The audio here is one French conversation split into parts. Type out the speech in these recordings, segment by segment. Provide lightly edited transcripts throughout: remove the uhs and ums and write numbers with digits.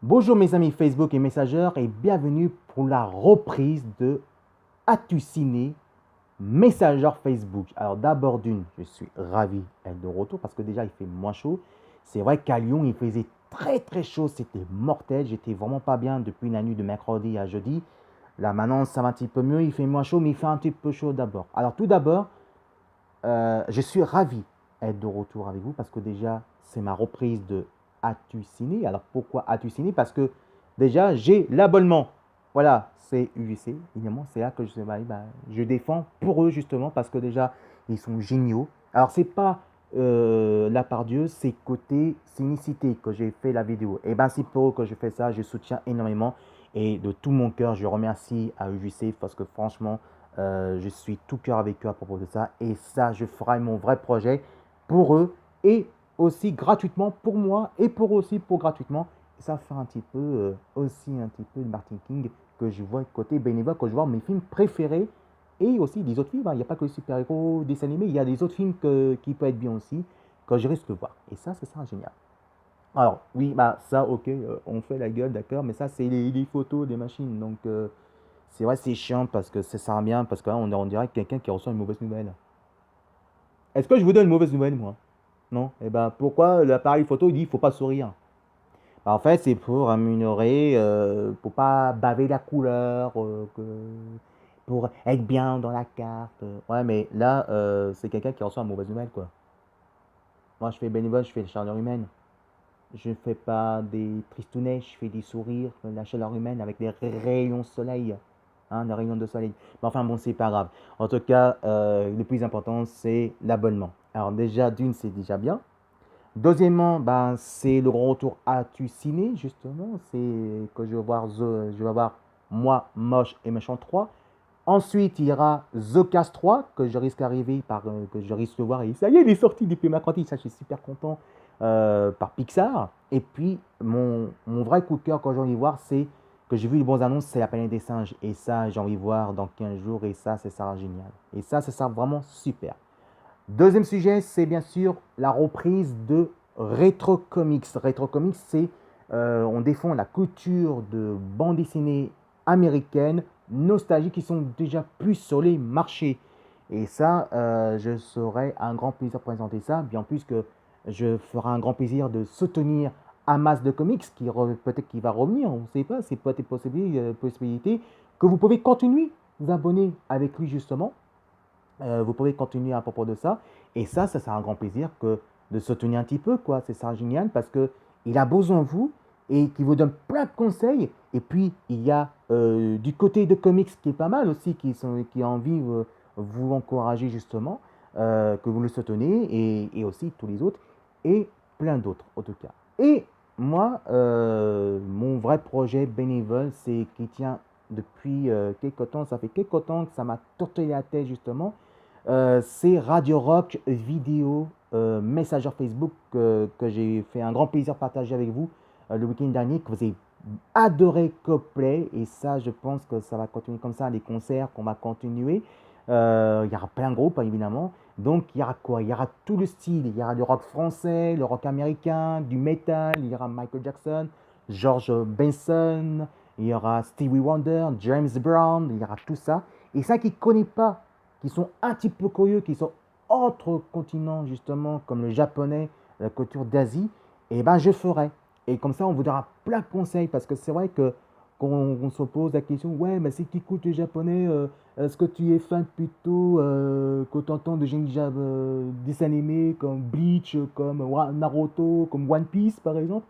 Bonjour mes amis Facebook et Messenger et bienvenue pour la reprise de As-tu ciné Messenger Facebook. Alors d'abord d'une, je suis ravi d'être de retour parce que déjà il fait moins chaud. C'est vrai qu'à Lyon il faisait très très chaud, c'était mortel. J'étais vraiment pas bien depuis la nuit de mercredi à jeudi. Là maintenant ça va un petit peu mieux, il fait moins chaud mais il fait un petit peu chaud d'abord. Alors tout d'abord, je suis ravi d'être de retour avec vous parce que déjà, c'est ma reprise de As-tu ciné. Alors pourquoi As-tu ciné? Parce que déjà, j'ai l'abonnement. Voilà, c'est UGC, évidemment, c'est là que je défends pour eux justement parce que déjà, ils sont géniaux. Alors, c'est pas la part Dieu, c'est côté cynicité que j'ai fait la vidéo. Et ben, c'est pour eux que je fais ça, je soutiens énormément et de tout mon cœur, je remercie à UGC parce que franchement, je suis tout cœur avec eux à propos de ça. Et ça, je ferai mon vrai projet pour eux et aussi gratuitement pour moi et pour eux aussi pour gratuitement. Et ça fait un petit peu aussi un petit peu de Martin King que je vois côté bénévole, que je vois mes films préférés et aussi des autres films. Il n'y a pas que les super-héros, des animés, il y a des autres films qui peuvent être bien aussi que je risque de voir. Et ça, c'est ça génial. Alors, oui, bah ça, ok, on fait la gueule, d'accord, mais ça, c'est les photos des machines. Donc, c'est vrai, c'est chiant parce que ça sert à rien, parce que là, on dirait quelqu'un qui reçoit une mauvaise nouvelle. Est-ce que je vous donne une mauvaise nouvelle, moi? Non? Eh ben, pourquoi l'appareil photo, il dit, il faut pas sourire? Bah, en fait, c'est pour améliorer, pour pas baver la couleur, pour être bien dans la carte. Ouais, mais là, c'est quelqu'un qui reçoit une mauvaise nouvelle, quoi. Moi, je fais bénévole, je fais la chaleur humaine. Je ne fais pas des tristounets, je fais des sourires, la chaleur humaine avec des rayons de soleil. Hein, des rayons de soleil. Mais enfin, bon, c'est pas grave. En tout cas, le plus important, c'est l'abonnement. Alors, déjà, d'une, c'est déjà bien. Deuxièmement, ben, c'est le grand retour à tu ciné, justement. C'est que je vais voir Moi, Moche et Méchant 3. Ensuite, il y aura The Cast 3 que je risque d'arriver que je risque de voir. Et ça y est, il est sorti depuis mercredi. Ça, je suis super content par Pixar. Et puis, mon vrai coup de cœur quand j'ai envie de voir, c'est que j'ai vu les bons annonces, c'est La planète des singes. Et ça, j'ai envie de voir dans 15 jours. Et ça sera génial. Et ça sera vraiment super. Deuxième sujet, c'est bien sûr la reprise de Retro Comics. Retro Comics, c'est on défend la culture de bande dessinée américaine, nostalgique, qui sont déjà plus sur les marchés. Et ça, je serai un grand plaisir de présenter ça, bien plus que je ferai un grand plaisir de soutenir Amas de Comics, peut-être qu'il va revenir, on ne sait pas, c'est peut-être une possibilité que vous pouvez continuer vous abonner avec lui justement. Vous pouvez continuer à propos de ça. Et ça sera un grand plaisir de se tenir un petit peu, quoi. C'est ça génial parce que il a besoin de vous et qui vous donne plein de conseils. Et puis, il y a du côté de comics qui est pas mal aussi, qui a envie de vous encourager justement, que vous le soutenez et aussi tous les autres et plein d'autres en tout cas. Et moi, mon vrai projet bénévole, c'est qui tient depuis quelques temps, ça fait quelques temps que ça m'a tortillé la tête justement, c'est Radio Rock vidéo Messenger Facebook que j'ai fait un grand plaisir de partager avec vous le week-end dernier, que vous avez adoré Coldplay. Et ça, je pense que ça va continuer comme ça, les concerts qu'on va continuer. Il y aura plein de groupes, hein, évidemment. Donc, il y aura quoi? Il y aura tout le style. Il y aura du rock français, le rock américain, du metal. Il y aura Michael Jackson, George Benson. Il y aura Stevie Wonder, James Brown. Il y aura tout ça. Et ça qui ne connaît pas, qui sont un petit peu curieux, qui sont autres continents justement, comme le japonais, la culture d'Asie, et ben je ferai. Et comme ça, on vous donnera plein de conseils, parce que c'est vrai que quand on se pose la question, ouais, mais c'est qui écoute le japonais, est-ce que tu es fan plutôt que tu entends de dessins animés comme Bleach, comme Naruto, comme One Piece par exemple?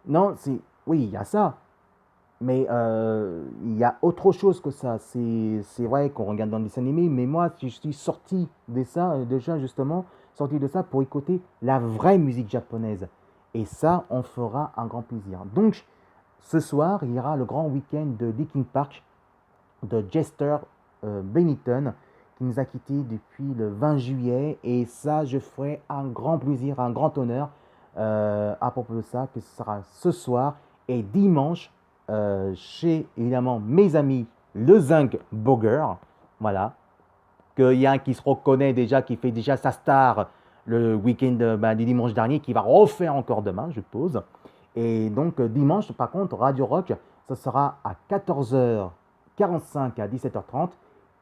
Non, oui, il y a ça, mais il y a autre chose que ça. C'est vrai qu'on regarde dans des animés, mais moi, je suis sorti de ça, déjà justement, sorti de ça pour écouter la vraie musique japonaise. Et ça, on fera un grand plaisir. Donc, ce soir, il y aura le grand week-end de Linkin Park de Chester Bennington qui nous a quittés depuis le 20 juillet. Et ça, je ferai un grand plaisir, un grand honneur à propos de ça, que ce sera ce soir et dimanche chez évidemment mes amis le Zinc Burger. Voilà. Qu'il y a un qui se reconnaît déjà, qui fait déjà sa star le week-end du dimanche dernier, qui va refaire encore demain, je suppose. Et donc, dimanche, par contre, Radio Rock, ça sera à 14h45 à 17h30.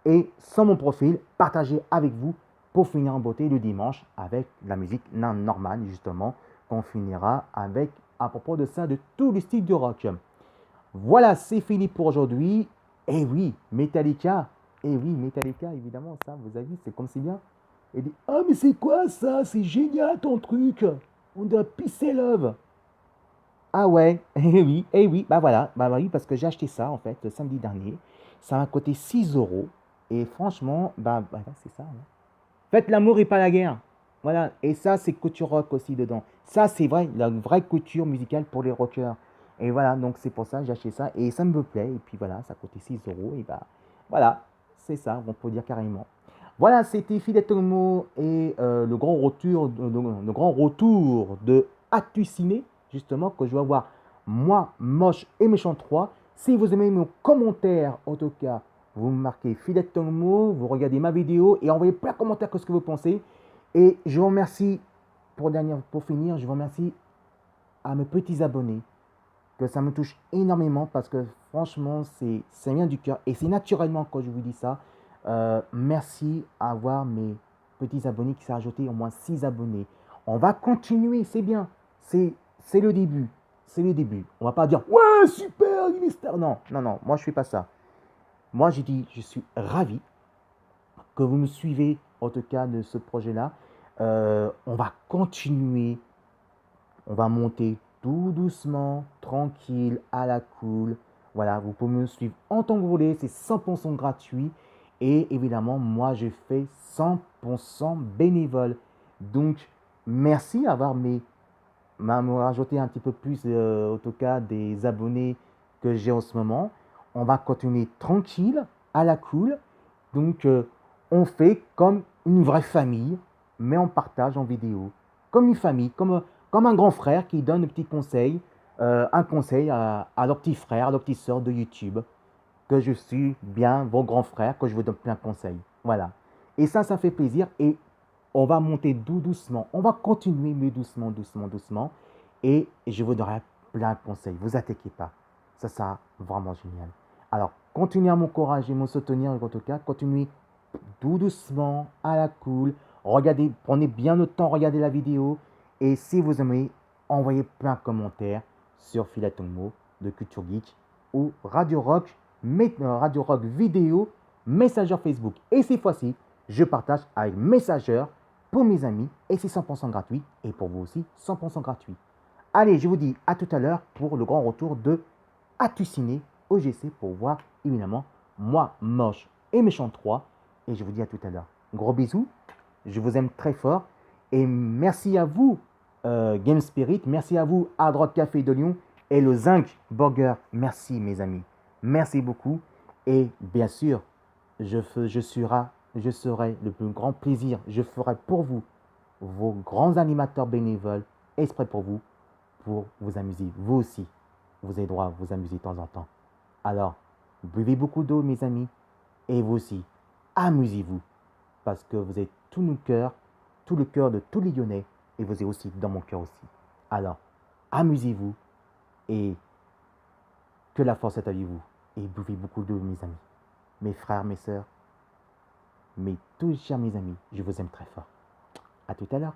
Et sur mon profil, partagé avec vous pour finir en beauté le dimanche avec la musique normale, justement, qu'on finira avec, à propos de ça, de tous les styles de rock. Voilà, c'est fini pour aujourd'hui. Et oui, Metallica. Et oui, Metallica, évidemment, ça, vous avez vu, c'est comme si bien. Et dit, ah, mais c'est quoi ça? C'est génial ton truc. On doit pisser love. Ah ouais, eh oui, bah voilà, bah oui, parce que j'ai acheté ça en fait le samedi dernier. Ça m'a coûté 6 euros. Et franchement, bah, c'est ça, hein. Faites l'amour et pas la guerre. Voilà, et ça, c'est couture rock aussi dedans. Ça, c'est vrai, la vraie couture musicale pour les rockers. Et voilà, donc c'est pour ça que j'ai acheté ça. Et ça me plaît. Et puis voilà, ça coûtait 6 euros. Et bah voilà, c'est ça, on peut dire carrément. Voilà, c'était Fidèle Tomo et le grand retour de As-tu ciné, justement, que je vais voir moi, moche et méchant 3. Si vous aimez mon commentaire, en tout cas, vous marquez Fidèle Tomo, vous regardez ma vidéo et envoyez plein de commentaires que ce que vous pensez. Et je vous remercie, pour finir, je vous remercie à mes petits abonnés, que ça me touche énormément parce que franchement, c'est bien du cœur et c'est naturellement quand je vous dis ça. Merci à avoir mes petits abonnés qui s'est rajouté au moins 6 abonnés. On va continuer, c'est bien. C'est le début. C'est le début. On va pas dire ouais, super, ministère. Non, non, non, moi je fais pas ça. Moi j'ai dit, je suis ravi que vous me suivez en tout cas de ce projet-là. On va continuer, on va monter tout doucement, tranquille, à la cool. Voilà, vous pouvez me suivre en tant que vous voulez, c'est 100% gratuit. Et évidemment, moi, je fais 100% bénévole. Donc, merci d'avoir me rajouté un petit peu plus, en tout cas, des abonnés que j'ai en ce moment. On va continuer tranquille, à la cool. Donc, on fait comme une vraie famille, mais on partage en vidéo. Comme une famille, comme un grand frère qui donne un petit conseil, un conseil à leur petit frère, à leur petite soeur de YouTube, que je suis bien vos grands frères, que je vous donne plein de conseils. Voilà. Et ça fait plaisir. Et on va monter doucement. On va continuer, mais doucement, doucement, doucement. Et je vous donnerai plein de conseils. Vous inquiétez pas. Ça sera vraiment génial. Alors, continuez à m'encourager, me soutenir en tout cas. Continuez tout doucement, à la cool. Regardez, prenez bien le temps, regardez la vidéo. Et si vous aimez, envoyez plein de commentaires sur Philatonmo de Culture Geek ou Radio Rock vidéo, Messenger Facebook. Et cette fois-ci, je partage avec Messenger pour mes amis et c'est 100% gratuit. Et pour vous aussi, 100% gratuit. Allez, je vous dis à tout à l'heure pour le grand retour de As-tu ciné OGC pour voir évidemment moi, moche et méchant 3. Et je vous dis à tout à l'heure. Gros bisous, je vous aime très fort. Et merci à vous, Game Spirit. Merci à vous, Hard Rock Café de Lyon et le Zinc Burger. Merci, mes amis. Merci beaucoup. Et bien sûr, je serai le plus grand plaisir. Je ferai pour vous, vos grands animateurs bénévoles, exprès pour vous amuser. Vous aussi, vous avez droit à vous amuser de temps en temps. Alors, buvez beaucoup d'eau, mes amis. Et vous aussi, amusez-vous. Parce que vous êtes tout le cœur de tous les Lyonnais. Et vous êtes aussi dans mon cœur aussi. Alors, amusez-vous. Et que la force est avec vous. Et buvez beaucoup d'eau, mes amis. Mes frères, mes sœurs. Mes tous chers mes amis. Je vous aime très fort. À tout à l'heure.